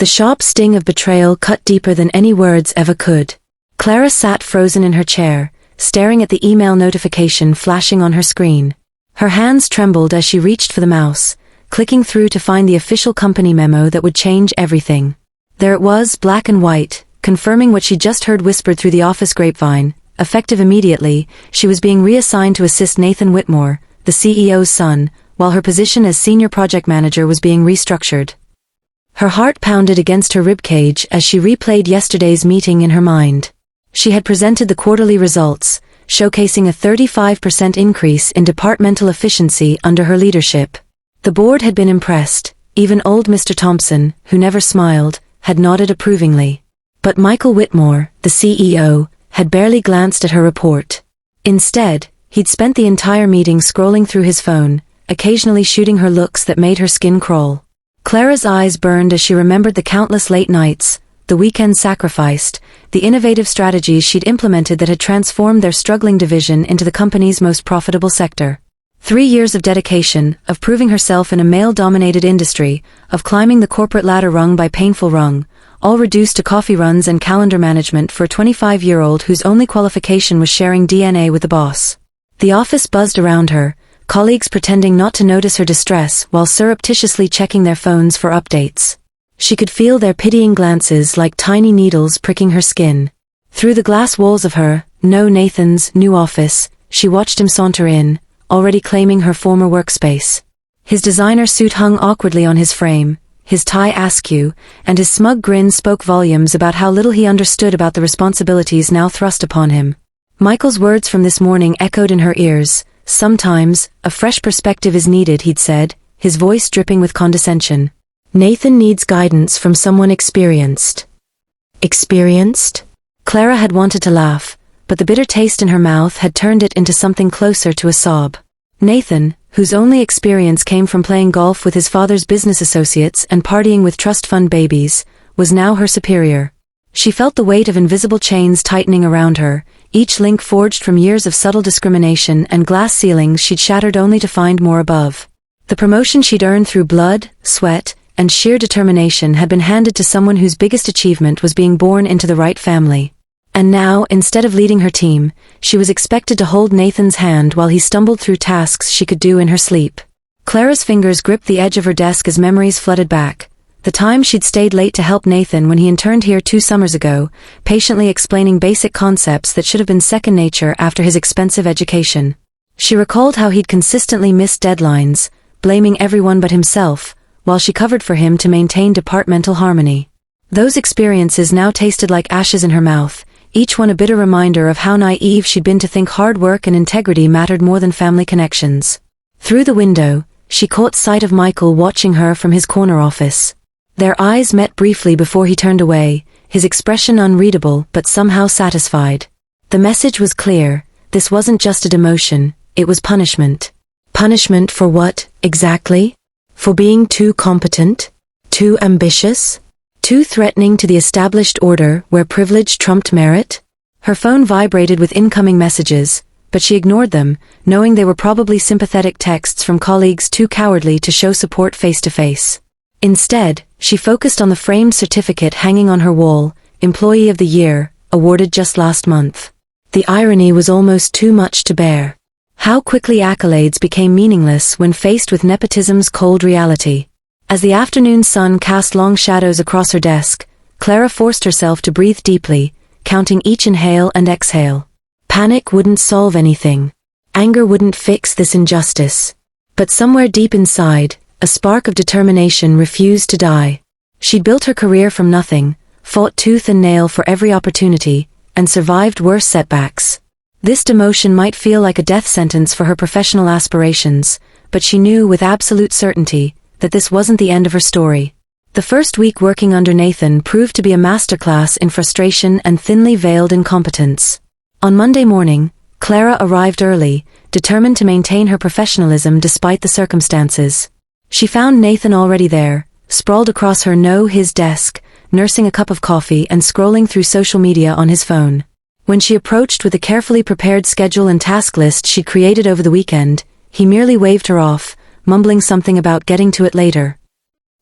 The sharp sting of betrayal cut deeper than any words ever could. Clara sat frozen in her chair, staring at the email notification flashing on her screen. Her hands trembled as she reached for the mouse, clicking through to find the official company memo that would change everything. There it was, black and white, confirming what she'd just heard whispered through the office grapevine. Effective immediately, she was being reassigned to assist Nathan Whitmore, the CEO's son, while her position as senior project manager was being restructured. Her heart pounded against her ribcage as she replayed yesterday's meeting in her mind. She had presented the quarterly results, showcasing a 35% increase in departmental efficiency under her leadership. The board had been impressed. Even old Mr. Thompson, who never smiled, had nodded approvingly. But Michael Whitmore, the CEO, had barely glanced at her report. Instead, he'd spent the entire meeting scrolling through his phone, occasionally shooting her looks that made her skin crawl. Clara's eyes burned as she remembered the countless late nights, the weekends sacrificed, the innovative strategies she'd implemented that had transformed their struggling division into the company's most profitable sector. 3 years of dedication, of proving herself in a male-dominated industry, of climbing the corporate ladder rung by painful rung, all reduced to coffee runs and calendar management for a 25-year-old whose only qualification was sharing DNA with the boss. The office buzzed around her, colleagues pretending not to notice her distress while surreptitiously checking their phones for updates. She could feel their pitying glances like tiny needles pricking her skin. Through the glass walls of her, Nathan's, new office, she watched him saunter in, already claiming her former workspace. His designer suit hung awkwardly on his frame, his tie askew, and his smug grin spoke volumes about how little he understood about the responsibilities now thrust upon him. Michael's words from this morning echoed in her ears. Sometimes, a fresh perspective is needed, he'd said, his voice dripping with condescension. Nathan needs guidance from someone experienced. Experienced? Clara had wanted to laugh, but the bitter taste in her mouth had turned it into something closer to a sob. Nathan, whose only experience came from playing golf with his father's business associates and partying with trust fund babies, was now her superior. She felt the weight of invisible chains tightening around her, each link forged from years of subtle discrimination and glass ceilings she'd shattered only to find more above. The promotion she'd earned through blood, sweat, and sheer determination had been handed to someone whose biggest achievement was being born into the right family. And now, instead of leading her team, she was expected to hold Nathan's hand while he stumbled through tasks she could do in her sleep. Clara's fingers gripped the edge of her desk as memories flooded back. The time she'd stayed late to help Nathan when he interned here 2 summers ago, patiently explaining basic concepts that should have been second nature after his expensive education. She recalled how he'd consistently missed deadlines, blaming everyone but himself, while she covered for him to maintain departmental harmony. Those experiences now tasted like ashes in her mouth, each one a bitter reminder of how naive she'd been to think hard work and integrity mattered more than family connections. Through the window, she caught sight of Michael watching her from his corner office. Their eyes met briefly before he turned away, his expression unreadable but somehow satisfied. The message was clear, this wasn't just a demotion, it was punishment. Punishment for what, exactly? For being too competent? Too ambitious? Too threatening to the established order where privilege trumped merit? Her phone vibrated with incoming messages, but she ignored them, knowing they were probably sympathetic texts from colleagues too cowardly to show support face-to-face. Instead, she focused on the framed certificate hanging on her wall, Employee of the Year, awarded just last month. The irony was almost too much to bear. How quickly accolades became meaningless when faced with nepotism's cold reality. As the afternoon sun cast long shadows across her desk, Clara forced herself to breathe deeply, counting each inhale and exhale. Panic wouldn't solve anything. Anger wouldn't fix this injustice. But somewhere deep inside, a spark of determination refused to die. She'd built her career from nothing, fought tooth and nail for every opportunity, and survived worse setbacks. This demotion might feel like a death sentence for her professional aspirations, but she knew with absolute certainty that this wasn't the end of her story. The first week working under Nathan proved to be a masterclass in frustration and thinly veiled incompetence. On Monday morning, Clara arrived early, determined to maintain her professionalism despite the circumstances. She found Nathan already there, sprawled across his desk, nursing a cup of coffee and scrolling through social media on his phone. When she approached with a carefully prepared schedule and task list she'd created over the weekend, he merely waved her off, mumbling something about getting to it later.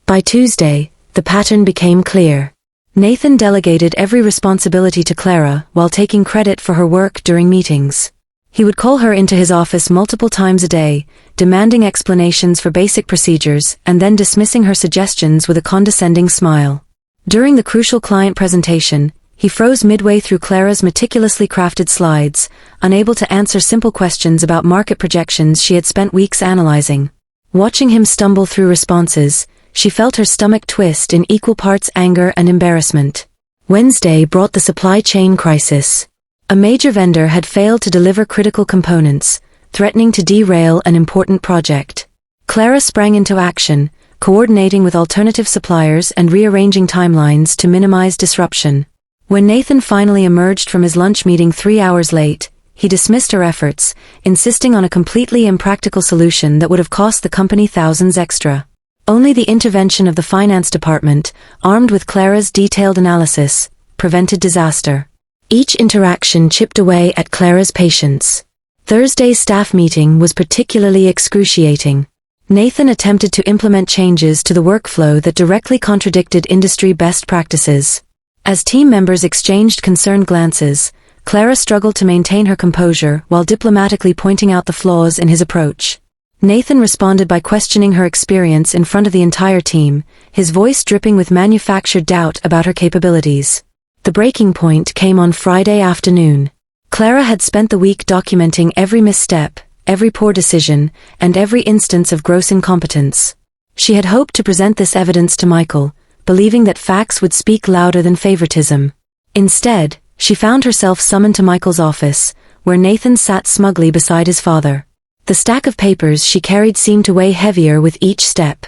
By Tuesday, The pattern became clear. Nathan delegated every responsibility to Clara while taking credit for her work during meetings. He would call her into his office multiple times a day, demanding explanations for basic procedures and then dismissing her suggestions with a condescending smile. During the crucial client presentation, he froze midway through Clara's meticulously crafted slides, unable to answer simple questions about market projections she had spent weeks analyzing. Watching him stumble through responses, she felt her stomach twist in equal parts anger and embarrassment. Wednesday brought the supply chain crisis. A major vendor had failed to deliver critical components, threatening to derail an important project. Clara sprang into action, coordinating with alternative suppliers and rearranging timelines to minimize disruption. When Nathan finally emerged from his lunch meeting 3 hours late, he dismissed her efforts, insisting on a completely impractical solution that would have cost the company thousands extra. Only the intervention of the finance department, armed with Clara's detailed analysis, prevented disaster. Each interaction chipped away at Clara's patience. Thursday's staff meeting was particularly excruciating. Nathan attempted to implement changes to the workflow that directly contradicted industry best practices. As team members exchanged concerned glances, Clara struggled to maintain her composure while diplomatically pointing out the flaws in his approach. Nathan responded by questioning her experience in front of the entire team, his voice dripping with manufactured doubt about her capabilities. The breaking point came on Friday afternoon. Clara had spent the week documenting every misstep, every poor decision, and every instance of gross incompetence. She had hoped to present this evidence to Michael, believing that facts would speak louder than favoritism. Instead, she found herself summoned to Michael's office, where Nathan sat smugly beside his father. The stack of papers she carried seemed to weigh heavier with each step.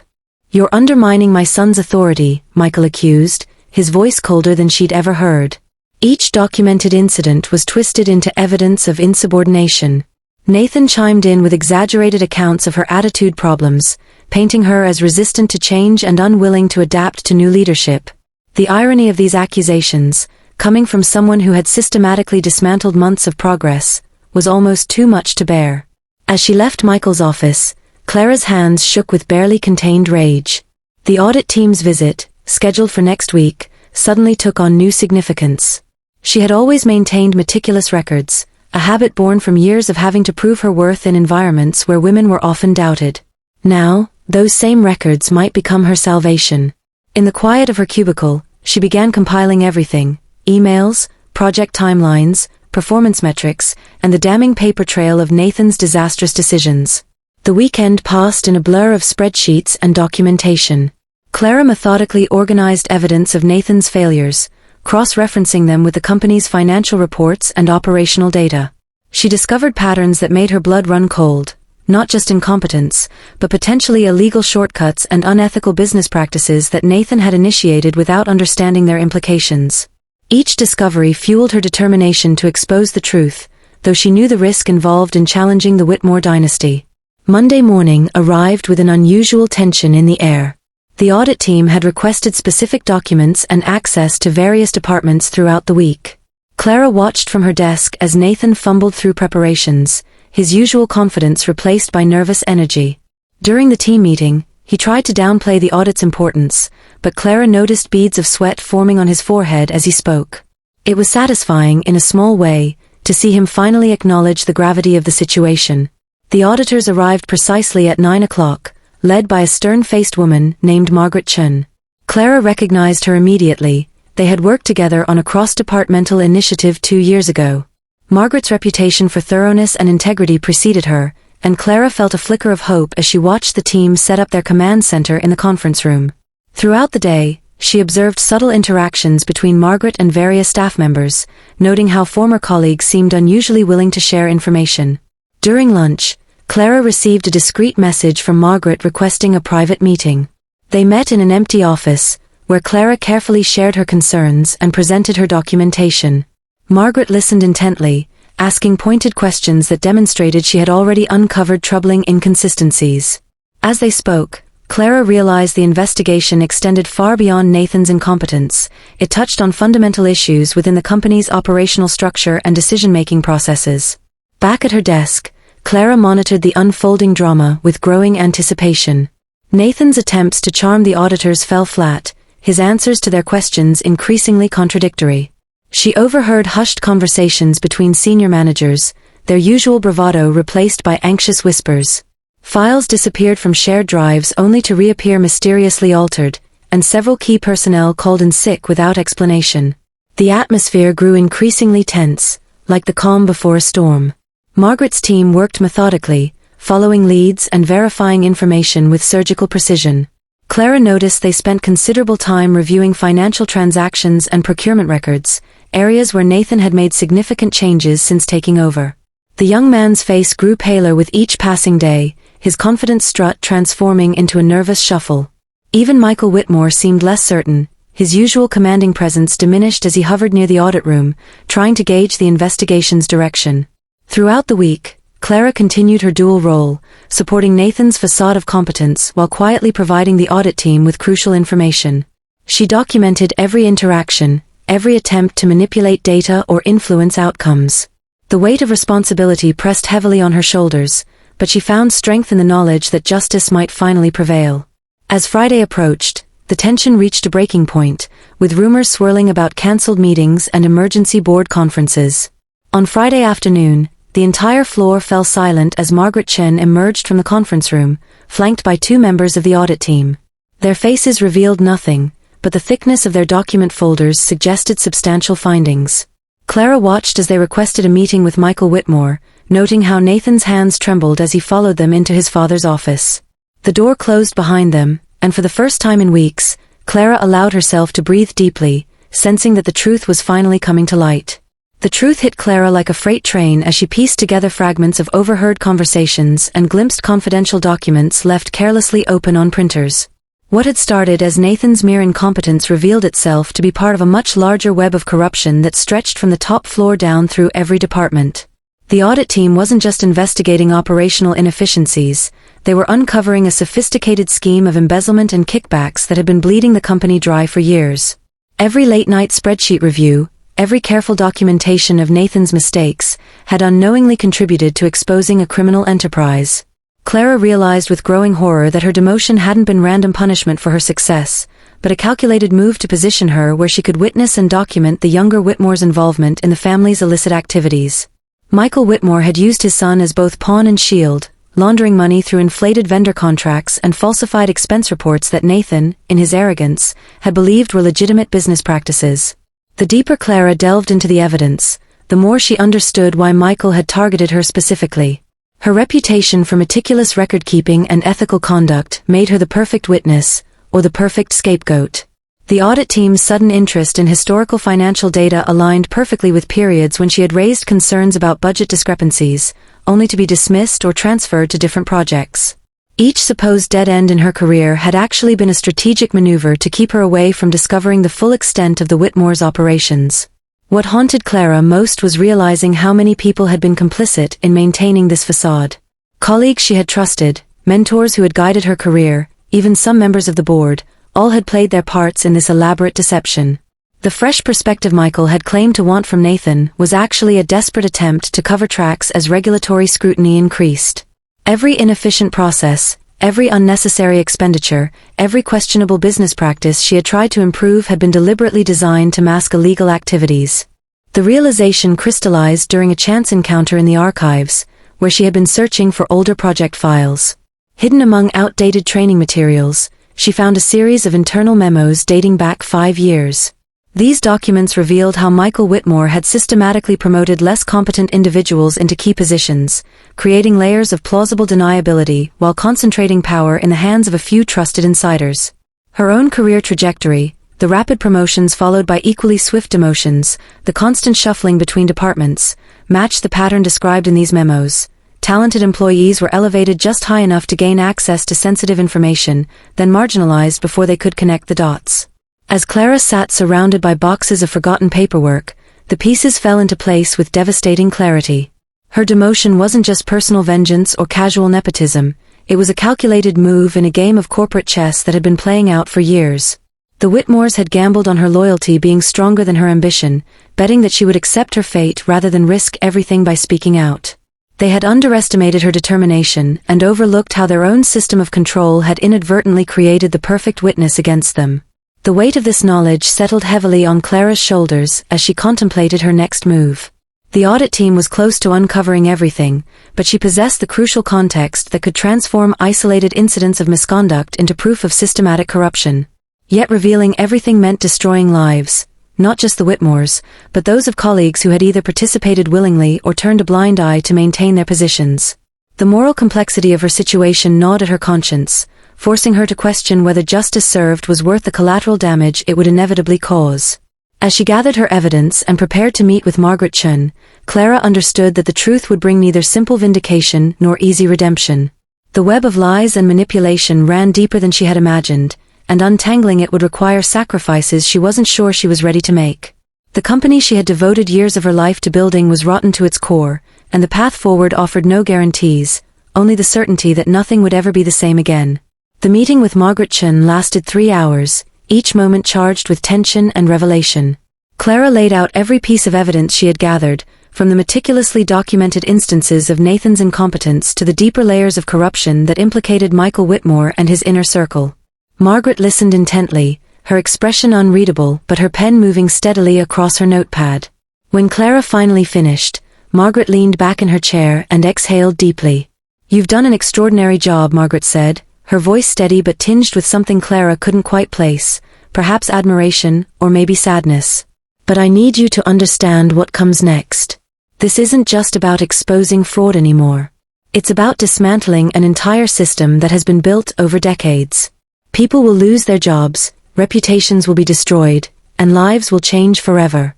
"You're undermining my son's authority," Michael accused, his voice colder than she'd ever heard. Each documented incident was twisted into evidence of insubordination. Nathan chimed in with exaggerated accounts of her attitude problems, painting her as resistant to change and unwilling to adapt to new leadership. The irony of these accusations, coming from someone who had systematically dismantled months of progress, was almost too much to bear. As she left Michael's office, Clara's hands shook with barely contained rage. The audit team's visit, scheduled for next week, suddenly took on new significance. She had always maintained meticulous records, a habit born from years of having to prove her worth in environments where women were often doubted. Now, those same records might become her salvation. In the quiet of her cubicle, she began compiling everything: emails, project timelines, performance metrics, and the damning paper trail of Nathan's disastrous decisions. The weekend passed in a blur of spreadsheets and documentation. Clara methodically organized evidence of Nathan's failures, cross-referencing them with the company's financial reports and operational data. She discovered patterns that made her blood run cold, not just incompetence, but potentially illegal shortcuts and unethical business practices that Nathan had initiated without understanding their implications. Each discovery fueled her determination to expose the truth, though she knew the risk involved in challenging the Whitmore dynasty. Monday morning arrived with an unusual tension in the air. The audit team had requested specific documents and access to various departments throughout the week. Clara watched from her desk as Nathan fumbled through preparations, his usual confidence replaced by nervous energy. During the team meeting, he tried to downplay the audit's importance, but Clara noticed beads of sweat forming on his forehead as he spoke. It was satisfying in a small way to see him finally acknowledge the gravity of the situation. The auditors arrived precisely at 9 o'clock, led by a stern-faced woman named Margaret Chun. Clara recognized her immediately. They had worked together on a cross-departmental initiative 2 years ago. Margaret's reputation for thoroughness and integrity preceded her, and Clara felt a flicker of hope as she watched the team set up their command center in the conference room. Throughout the day, she observed subtle interactions between Margaret and various staff members, noting how former colleagues seemed unusually willing to share information. During lunch, Clara received a discreet message from Margaret requesting a private meeting. They met in an empty office, where Clara carefully shared her concerns and presented her documentation. Margaret listened intently, asking pointed questions that demonstrated she had already uncovered troubling inconsistencies. As they spoke, Clara realized the investigation extended far beyond Nathan's incompetence. It touched on fundamental issues within the company's operational structure and decision-making processes. Back at her desk, Clara monitored the unfolding drama with growing anticipation. Nathan's attempts to charm the auditors fell flat, his answers to their questions increasingly contradictory. She overheard hushed conversations between senior managers, their usual bravado replaced by anxious whispers. Files disappeared from shared drives only to reappear mysteriously altered, and several key personnel called in sick without explanation. The atmosphere grew increasingly tense, like the calm before a storm. Margaret's team worked methodically, following leads and verifying information with surgical precision. Clara noticed they spent considerable time reviewing financial transactions and procurement records, areas where Nathan had made significant changes since taking over. The young man's face grew paler with each passing day, his confident strut transforming into a nervous shuffle. Even Michael Whitmore seemed less certain, his usual commanding presence diminished as he hovered near the audit room, trying to gauge the investigation's direction. Throughout the week, Clara continued her dual role, supporting Nathan's facade of competence while quietly providing the audit team with crucial information. She documented every interaction, every attempt to manipulate data or influence outcomes. The weight of responsibility pressed heavily on her shoulders, but she found strength in the knowledge that justice might finally prevail. As Friday approached, the tension reached a breaking point, with rumors swirling about cancelled meetings and emergency board conferences. On Friday afternoon, the entire floor fell silent as Margaret Chen emerged from the conference room, flanked by two members of the audit team. Their faces revealed nothing, but the thickness of their document folders suggested substantial findings. Clara watched as they requested a meeting with Michael Whitmore, noting how Nathan's hands trembled as he followed them into his father's office. The door closed behind them, and for the first time in weeks, Clara allowed herself to breathe deeply, sensing that the truth was finally coming to light. The truth hit Clara like a freight train as she pieced together fragments of overheard conversations and glimpsed confidential documents left carelessly open on printers. What had started as Nathan's mere incompetence revealed itself to be part of a much larger web of corruption that stretched from the top floor down through every department. The audit team wasn't just investigating operational inefficiencies, they were uncovering a sophisticated scheme of embezzlement and kickbacks that had been bleeding the company dry for years. Every late-night spreadsheet review, every careful documentation of Nathan's mistakes, had unknowingly contributed to exposing a criminal enterprise. Clara realized with growing horror that her demotion hadn't been random punishment for her success, but a calculated move to position her where she could witness and document the younger Whitmore's involvement in the family's illicit activities. Michael Whitmore had used his son as both pawn and shield, laundering money through inflated vendor contracts and falsified expense reports that Nathan, in his arrogance, had believed were legitimate business practices. The deeper Clara delved into the evidence, the more she understood why Michael had targeted her specifically. Her reputation for meticulous record-keeping and ethical conduct made her the perfect witness, or the perfect scapegoat. The audit team's sudden interest in historical financial data aligned perfectly with periods when she had raised concerns about budget discrepancies, only to be dismissed or transferred to different projects. Each supposed dead end in her career had actually been a strategic maneuver to keep her away from discovering the full extent of the Whitmore's operations. What haunted Clara most was realizing how many people had been complicit in maintaining this facade. Colleagues she had trusted, mentors who had guided her career, even some members of the board, all had played their parts in this elaborate deception. The fresh perspective Michael had claimed to want from Nathan was actually a desperate attempt to cover tracks as regulatory scrutiny increased. Every inefficient process, every unnecessary expenditure, every questionable business practice she had tried to improve had been deliberately designed to mask illegal activities. The realization crystallized during a chance encounter in the archives, where she had been searching for older project files. Hidden among outdated training materials, she found a series of internal memos dating back 5 years. These documents revealed how Michael Whitmore had systematically promoted less competent individuals into key positions, creating layers of plausible deniability while concentrating power in the hands of a few trusted insiders. Her own career trajectory, the rapid promotions followed by equally swift demotions, the constant shuffling between departments, matched the pattern described in these memos. Talented employees were elevated just high enough to gain access to sensitive information, then marginalized before they could connect the dots. As Clara sat surrounded by boxes of forgotten paperwork, the pieces fell into place with devastating clarity. Her demotion wasn't just personal vengeance or casual nepotism, it was a calculated move in a game of corporate chess that had been playing out for years. The Whitmores had gambled on her loyalty being stronger than her ambition, betting that she would accept her fate rather than risk everything by speaking out. They had underestimated her determination and overlooked how their own system of control had inadvertently created the perfect witness against them. The weight of this knowledge settled heavily on Clara's shoulders as she contemplated her next move. The audit team was close to uncovering everything, but she possessed the crucial context that could transform isolated incidents of misconduct into proof of systematic corruption. Yet revealing everything meant destroying lives, not just the Whitmores, but those of colleagues who had either participated willingly or turned a blind eye to maintain their positions. The moral complexity of her situation gnawed at her conscience, forcing her to question whether justice served was worth the collateral damage it would inevitably cause. As she gathered her evidence and prepared to meet with Margaret Chun, Clara understood that the truth would bring neither simple vindication nor easy redemption. The web of lies and manipulation ran deeper than she had imagined, and untangling it would require sacrifices she wasn't sure she was ready to make. The company she had devoted years of her life to building was rotten to its core, and the path forward offered no guarantees, only the certainty that nothing would ever be the same again. The meeting with Margaret Chun lasted 3 hours, each moment charged with tension and revelation. Clara laid out every piece of evidence she had gathered, from the meticulously documented instances of Nathan's incompetence to the deeper layers of corruption that implicated Michael Whitmore and his inner circle. Margaret listened intently, her expression unreadable but her pen moving steadily across her notepad. When Clara finally finished, Margaret leaned back in her chair and exhaled deeply. "You've done an extraordinary job," Margaret said, her voice steady but tinged with something Clara couldn't quite place, perhaps admiration or maybe sadness. "But I need you to understand what comes next. This isn't just about exposing fraud anymore. It's about dismantling an entire system that has been built over decades. People will lose their jobs, reputations will be destroyed, and lives will change forever."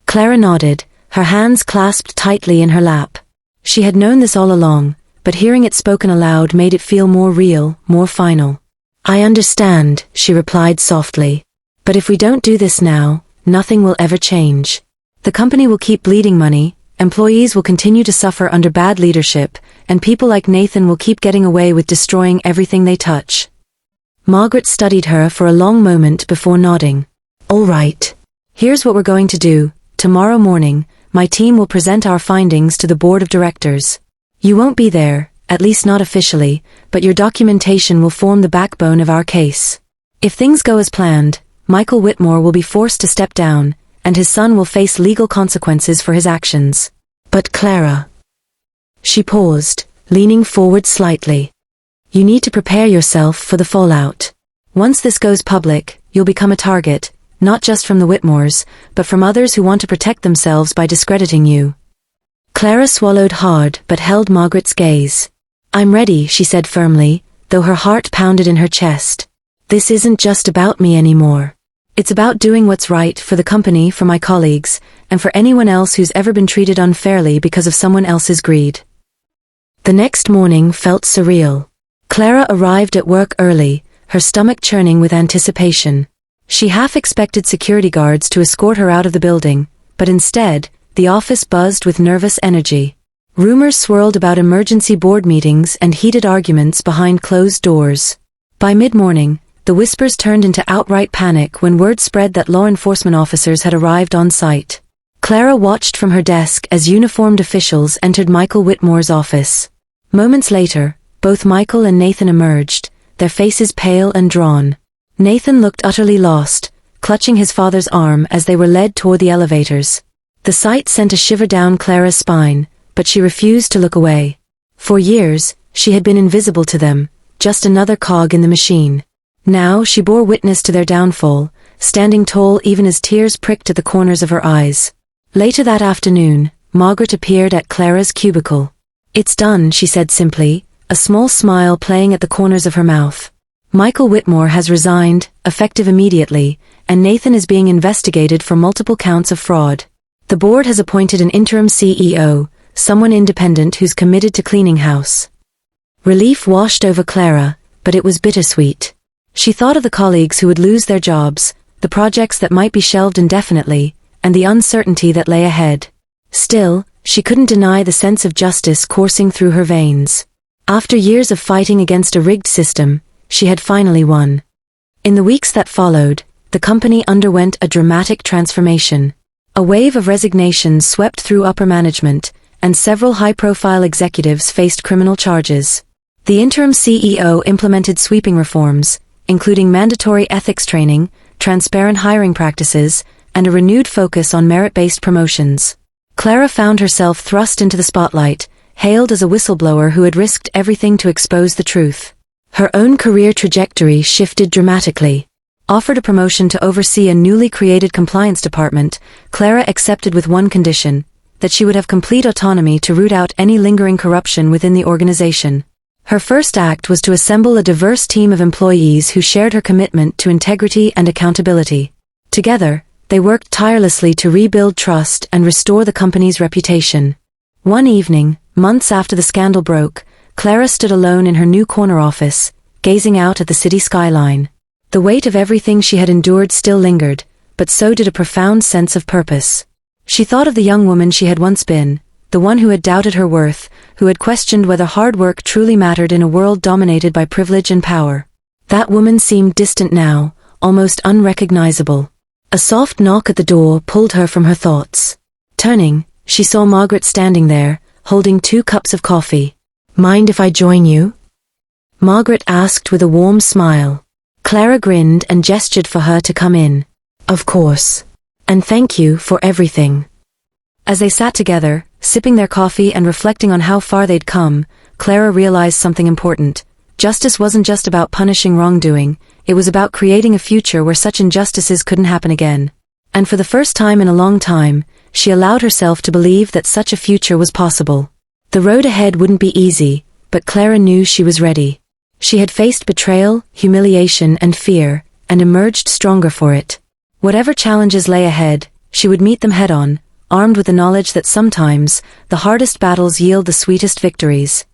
Clara nodded, her hands clasped tightly in her lap. She had known this all along, but hearing it spoken aloud made it feel more real, more final. "I understand," she replied softly. "But if we don't do this now, nothing will ever change. The company will keep bleeding money, employees will continue to suffer under bad leadership, and people like Nathan will keep getting away with destroying everything they touch." Margaret studied her for a long moment before nodding. "All right. Here's what we're going to do. Tomorrow morning, my team will present our findings to the board of directors. You won't be there, at least not officially, but your documentation will form the backbone of our case. If things go as planned, Michael Whitmore will be forced to step down, and his son will face legal consequences for his actions." "But Clara..." She paused, leaning forward slightly. "You need to prepare yourself for the fallout. Once this goes public, you'll become a target, not just from the Whitmores, but from others who want to protect themselves by discrediting you." Clara swallowed hard but held Margaret's gaze. "I'm ready," she said firmly, though her heart pounded in her chest. "This isn't just about me anymore. It's about doing what's right for the company, for my colleagues, and for anyone else who's ever been treated unfairly because of someone else's greed." The next morning felt surreal. Clara arrived at work early, her stomach churning with anticipation. She half expected security guards to escort her out of the building, but instead, the office buzzed with nervous energy. Rumors swirled about emergency board meetings and heated arguments behind closed doors. By mid-morning, the whispers turned into outright panic when word spread that law enforcement officers had arrived on site. Clara watched from her desk as uniformed officials entered Michael Whitmore's office. Moments later, both Michael and Nathan emerged, their faces pale and drawn. Nathan looked utterly lost, clutching his father's arm as they were led toward the elevators. The sight sent a shiver down Clara's spine, but she refused to look away. For years, she had been invisible to them, just another cog in the machine. Now she bore witness to their downfall, standing tall even as tears pricked at the corners of her eyes. Later that afternoon, Margaret appeared at Clara's cubicle. "It's done," she said simply, a small smile playing at the corners of her mouth. "Michael Whitmore has resigned, effective immediately, and Nathan is being investigated for multiple counts of fraud. The board has appointed an interim CEO, someone independent who's committed to cleaning house." Relief washed over Clara, but it was bittersweet. She thought of the colleagues who would lose their jobs, the projects that might be shelved indefinitely, and the uncertainty that lay ahead. Still, she couldn't deny the sense of justice coursing through her veins. After years of fighting against a rigged system, she had finally won. In the weeks that followed, the company underwent a dramatic transformation. A wave of resignations swept through upper management, and several high-profile executives faced criminal charges. The interim CEO implemented sweeping reforms, including mandatory ethics training, transparent hiring practices, and a renewed focus on merit-based promotions. Clara found herself thrust into the spotlight, hailed as a whistleblower who had risked everything to expose the truth. Her own career trajectory shifted dramatically. Offered a promotion to oversee a newly created compliance department, Clara accepted with one condition: that she would have complete autonomy to root out any lingering corruption within the organization. Her first act was to assemble a diverse team of employees who shared her commitment to integrity and accountability. Together, they worked tirelessly to rebuild trust and restore the company's reputation. One evening, months after the scandal broke, Clara stood alone in her new corner office, gazing out at the city skyline. The weight of everything she had endured still lingered, but so did a profound sense of purpose. She thought of the young woman she had once been, the one who had doubted her worth, who had questioned whether hard work truly mattered in a world dominated by privilege and power. That woman seemed distant now, almost unrecognizable. A soft knock at the door pulled her from her thoughts. Turning, she saw Margaret standing there, holding 2 cups of coffee. "Mind if I join you?" Margaret asked with a warm smile. Clara grinned and gestured for her to come in. "Of course. And thank you for everything." As they sat together, sipping their coffee and reflecting on how far they'd come, Clara realized something important. Justice wasn't just about punishing wrongdoing, it was about creating a future where such injustices couldn't happen again. And for the first time in a long time, she allowed herself to believe that such a future was possible. The road ahead wouldn't be easy, but Clara knew she was ready. She had faced betrayal, humiliation, and fear, and emerged stronger for it. Whatever challenges lay ahead, she would meet them head-on, armed with the knowledge that sometimes, the hardest battles yield the sweetest victories.